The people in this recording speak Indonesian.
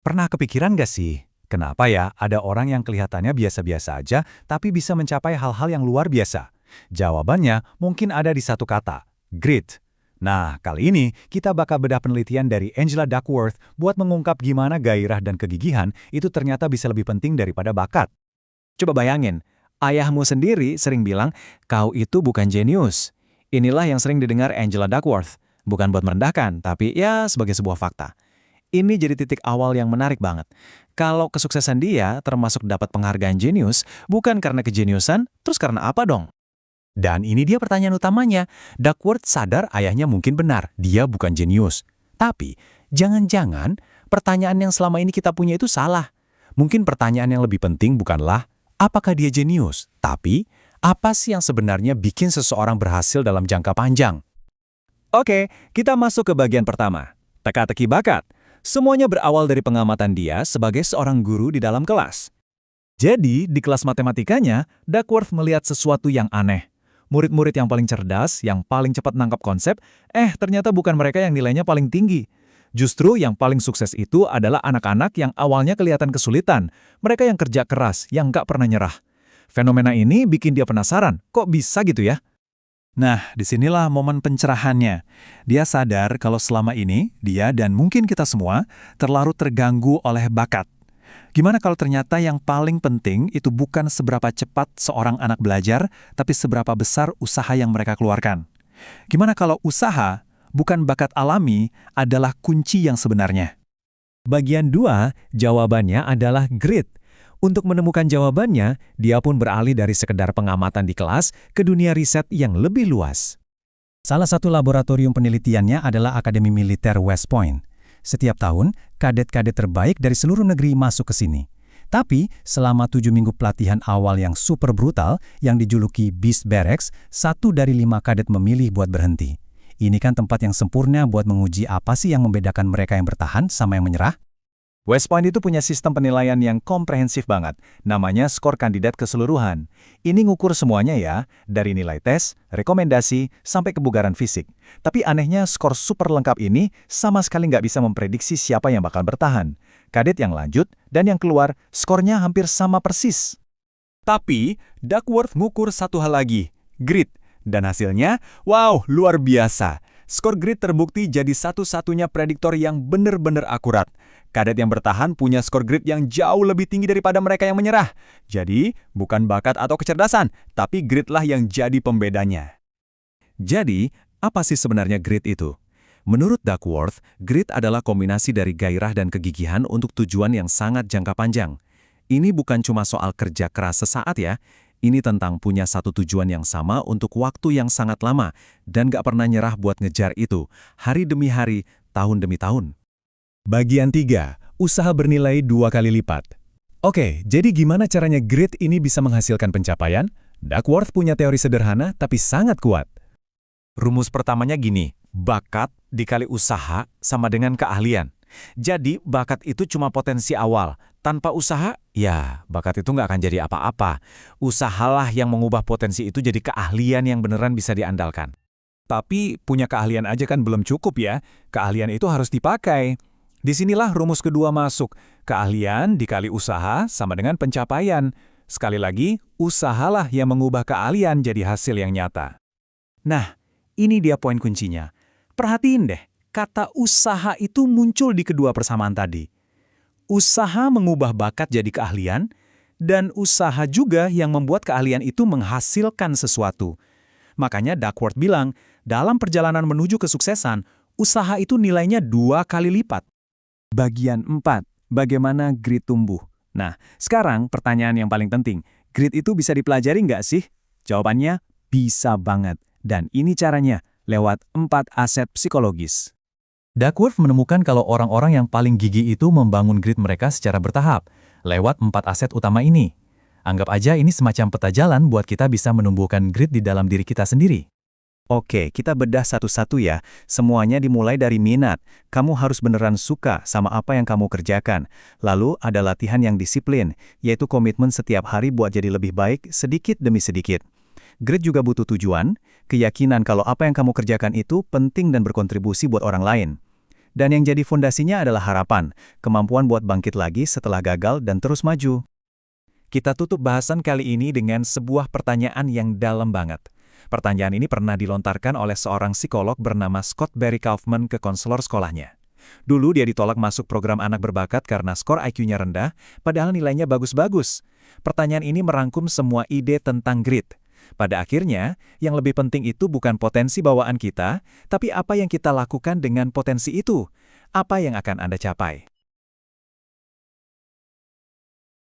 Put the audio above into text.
Pernah kepikiran gak sih, kenapa ya ada orang yang kelihatannya biasa-biasa aja, tapi bisa mencapai hal-hal yang luar biasa? Jawabannya mungkin ada di satu kata, grit. Nah, kali ini kita bakal bedah penelitian dari Angela Duckworth buat mengungkap gimana gairah dan kegigihan itu ternyata bisa lebih penting daripada bakat. Coba bayangin, ayahmu sendiri sering bilang, kau itu bukan jenius. Inilah yang sering didengar Angela Duckworth. Bukan buat merendahkan, tapi ya sebagai sebuah fakta. Ini jadi titik awal yang menarik banget. Kalau kesuksesan dia termasuk dapat penghargaan jenius, bukan karena kejeniusan, terus karena apa dong? Dan ini dia pertanyaan utamanya. Duckworth sadar ayahnya mungkin benar, dia bukan jenius. Tapi, jangan-jangan pertanyaan yang selama ini kita punya itu salah. Mungkin pertanyaan yang lebih penting bukanlah, apakah dia jenius? Tapi, apa sih yang sebenarnya bikin seseorang berhasil dalam jangka panjang? Oke, kita masuk ke bagian pertama. Teka-teki bakat. Semuanya berawal dari pengamatan dia sebagai seorang guru di dalam kelas. Jadi, di kelas matematikanya, Duckworth melihat sesuatu yang aneh. Murid-murid yang paling cerdas, yang paling cepat nangkap konsep, ternyata bukan mereka yang nilainya paling tinggi. Justru yang paling sukses itu adalah anak-anak yang awalnya kelihatan kesulitan. Mereka yang kerja keras, yang nggak pernah nyerah. Fenomena ini bikin dia penasaran, kok bisa gitu ya? Nah, disinilah momen pencerahannya. Dia sadar kalau selama ini, dia dan mungkin kita semua, terlalu terganggu oleh bakat. Gimana kalau ternyata yang paling penting itu bukan seberapa cepat seorang anak belajar, tapi seberapa besar usaha yang mereka keluarkan? Gimana kalau usaha, bukan bakat alami, adalah kunci yang sebenarnya? Bagian 2, jawabannya adalah grit. Untuk menemukan jawabannya, dia pun beralih dari sekedar pengamatan di kelas ke dunia riset yang lebih luas. Salah satu laboratorium penelitiannya adalah Akademi Militer West Point. Setiap tahun, kadet-kadet terbaik dari seluruh negeri masuk ke sini. Tapi, selama 7 minggu pelatihan awal yang super brutal, yang dijuluki Beast Barracks, 1 dari 5 kadet memilih buat berhenti. Ini kan tempat yang sempurna buat menguji apa sih yang membedakan mereka yang bertahan sama yang menyerah? West Point itu punya sistem penilaian yang komprehensif banget, namanya skor kandidat keseluruhan. Ini ngukur semuanya ya, dari nilai tes, rekomendasi, sampai kebugaran fisik. Tapi anehnya skor super lengkap ini sama sekali nggak bisa memprediksi siapa yang bakal bertahan. Kadet yang lanjut dan yang keluar, skornya hampir sama persis. Tapi, Duckworth ngukur satu hal lagi, grit. Dan hasilnya, wow, luar biasa. Skor grit terbukti jadi satu-satunya prediktor yang benar-benar akurat. Kadet yang bertahan punya skor grit yang jauh lebih tinggi daripada mereka yang menyerah. Jadi, bukan bakat atau kecerdasan, tapi gritlah yang jadi pembedanya. Jadi, apa sih sebenarnya grit itu? Menurut Duckworth, grit adalah kombinasi dari gairah dan kegigihan untuk tujuan yang sangat jangka panjang. Ini bukan cuma soal kerja keras sesaat ya, ini tentang punya satu tujuan yang sama untuk waktu yang sangat lama dan gak pernah nyerah buat ngejar itu, hari demi hari, tahun demi tahun. Bagian 3, usaha bernilai 2 kali lipat. Oke, jadi gimana caranya grit ini bisa menghasilkan pencapaian? Duckworth punya teori sederhana tapi sangat kuat. Rumus pertamanya gini, bakat dikali usaha sama dengan keahlian. Jadi, bakat itu cuma potensi awal. Tanpa usaha, ya bakat itu nggak akan jadi apa-apa. Usahalah yang mengubah potensi itu jadi keahlian yang beneran bisa diandalkan. Tapi, punya keahlian aja kan belum cukup ya. Keahlian itu harus dipakai. Disinilah rumus kedua masuk. Keahlian dikali usaha sama dengan pencapaian. Sekali lagi, usahalah yang mengubah keahlian jadi hasil yang nyata. Nah, ini dia poin kuncinya. Perhatiin deh, kata usaha itu muncul di kedua persamaan tadi. Usaha mengubah bakat jadi keahlian, dan usaha juga yang membuat keahlian itu menghasilkan sesuatu. Makanya Duckworth bilang, dalam perjalanan menuju kesuksesan, usaha itu nilainya 2 kali lipat. Bagian 4, bagaimana grit tumbuh? Nah, sekarang pertanyaan yang paling penting, grit itu bisa dipelajari nggak sih? Jawabannya, bisa banget. Dan ini caranya, lewat 4 aset psikologis. Duckworth menemukan kalau orang-orang yang paling gigih itu membangun grit mereka secara bertahap, lewat 4 aset utama ini. Anggap aja ini semacam peta jalan buat kita bisa menumbuhkan grit di dalam diri kita sendiri. Oke, kita bedah satu-satu ya. Semuanya dimulai dari minat. Kamu harus beneran suka sama apa yang kamu kerjakan. Lalu ada latihan yang disiplin, yaitu komitmen setiap hari buat jadi lebih baik sedikit demi sedikit. Grit juga butuh tujuan, keyakinan kalau apa yang kamu kerjakan itu penting dan berkontribusi buat orang lain. Dan yang jadi fondasinya adalah harapan, kemampuan buat bangkit lagi setelah gagal dan terus maju. Kita tutup bahasan kali ini dengan sebuah pertanyaan yang dalam banget. Pertanyaan ini pernah dilontarkan oleh seorang psikolog bernama Scott Barry Kaufman ke konselor sekolahnya. Dulu dia ditolak masuk program anak berbakat karena skor IQ-nya rendah, padahal nilainya bagus-bagus. Pertanyaan ini merangkum semua ide tentang grit. Pada akhirnya, yang lebih penting itu bukan potensi bawaan kita, tapi apa yang kita lakukan dengan potensi itu. Apa yang akan Anda capai?